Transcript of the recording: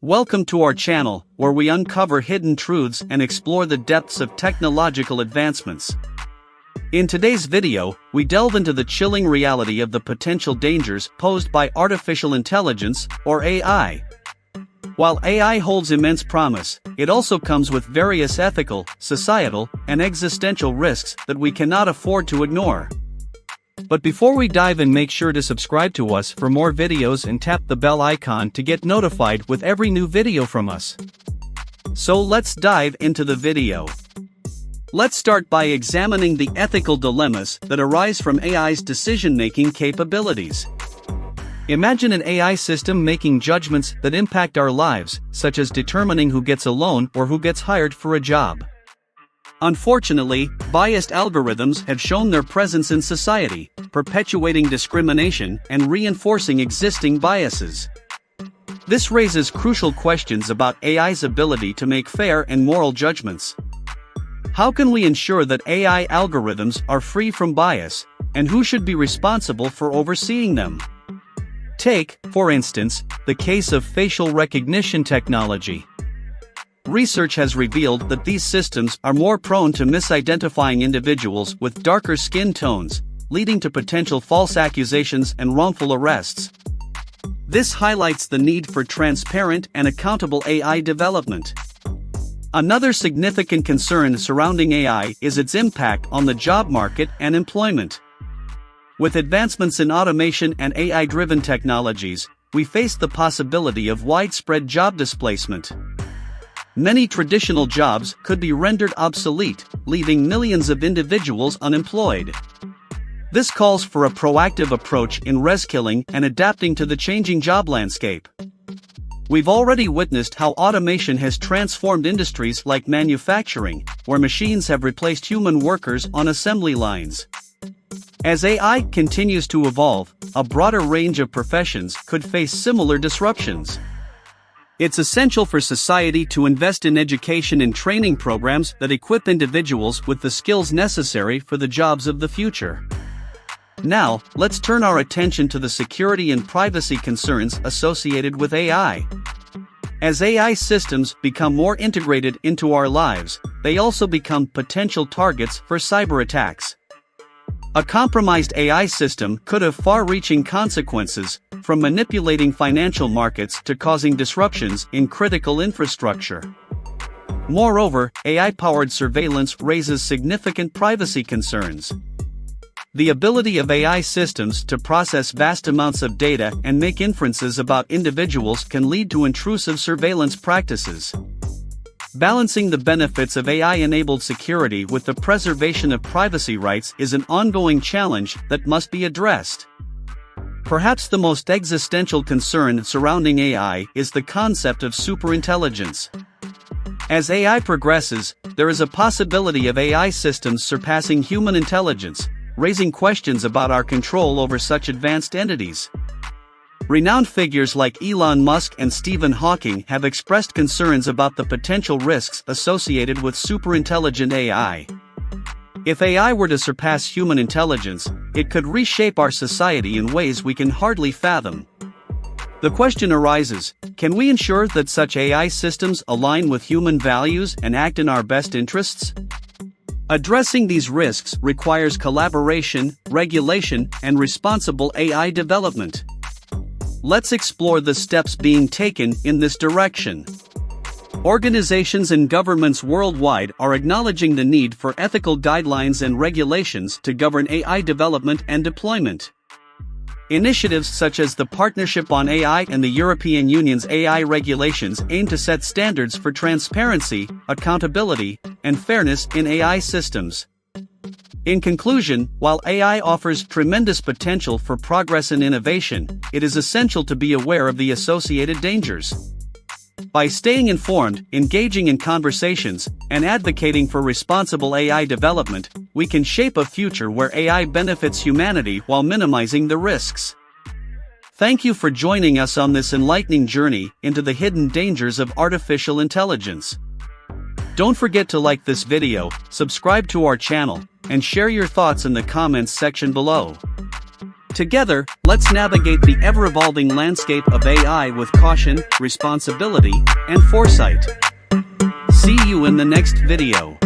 Welcome to our channel, where we uncover hidden truths and explore the depths of technological advancements. In today's video, we delve into the chilling reality of the potential dangers posed by artificial intelligence, or AI. While AI holds immense promise, it also comes with various ethical, societal, and existential risks that we cannot afford to ignore. But before we dive in, make sure to subscribe to us for more videos and tap the bell icon to get notified with every new video from us. So let's dive into the video. Let's start by examining the ethical dilemmas that arise from AI's decision-making capabilities. Imagine an AI system making judgments that impact our lives, such as determining who gets a loan or who gets hired for a job. Unfortunately, biased algorithms have shown their presence in society, perpetuating discrimination and reinforcing existing biases. This raises crucial questions about AI's ability to make fair and moral judgments. How can we ensure that AI algorithms are free from bias, and who should be responsible for overseeing them? Take, for instance, the case of facial recognition technology. Research has revealed that these systems are more prone to misidentifying individuals with darker skin tones, leading to potential false accusations and wrongful arrests. This highlights the need for transparent and accountable AI development. Another significant concern surrounding AI is its impact on the job market and employment. With advancements in automation and AI-driven technologies, we face the possibility of widespread job displacement. Many traditional jobs could be rendered obsolete, leaving millions of individuals unemployed. This calls for a proactive approach in reskilling and adapting to the changing job landscape. We've already witnessed how automation has transformed industries like manufacturing, where machines have replaced human workers on assembly lines. As AI continues to evolve, a broader range of professions could face similar disruptions. It's essential for society to invest in education and training programs that equip individuals with the skills necessary for the jobs of the future. Now, let's turn our attention to the security and privacy concerns associated with AI. As AI systems become more integrated into our lives, they also become potential targets for cyber attacks. A compromised AI system could have far-reaching consequences, from manipulating financial markets to causing disruptions in critical infrastructure. Moreover, AI-powered surveillance raises significant privacy concerns. The ability of AI systems to process vast amounts of data and make inferences about individuals can lead to intrusive surveillance practices. Balancing the benefits of AI-enabled security with the preservation of privacy rights is an ongoing challenge that must be addressed. Perhaps the most existential concern surrounding AI is the concept of superintelligence. As AI progresses, there is a possibility of AI systems surpassing human intelligence, raising questions about our control over such advanced entities. Renowned figures like Elon Musk and Stephen Hawking have expressed concerns about the potential risks associated with superintelligent AI. If AI were to surpass human intelligence, it could reshape our society in ways we can hardly fathom. The question arises, can we ensure that such AI systems align with human values and act in our best interests? Addressing these risks requires collaboration, regulation, and responsible AI development. Let's explore the steps being taken in this direction. Organizations and governments worldwide are acknowledging the need for ethical guidelines and regulations to govern AI development and deployment. Initiatives such as the Partnership on AI and the European Union's AI regulations aim to set standards for transparency, accountability, and fairness in AI systems. In conclusion, while AI offers tremendous potential for progress and innovation, it is essential to be aware of the associated dangers. By staying informed, engaging in conversations, and advocating for responsible AI development, we can shape a future where AI benefits humanity while minimizing the risks. Thank you for joining us on this enlightening journey into the hidden dangers of artificial intelligence. Don't forget to like this video, subscribe to our channel, and share your thoughts in the comments section below. Together, let's navigate the ever-evolving landscape of AI with caution, responsibility, and foresight. See you in the next video.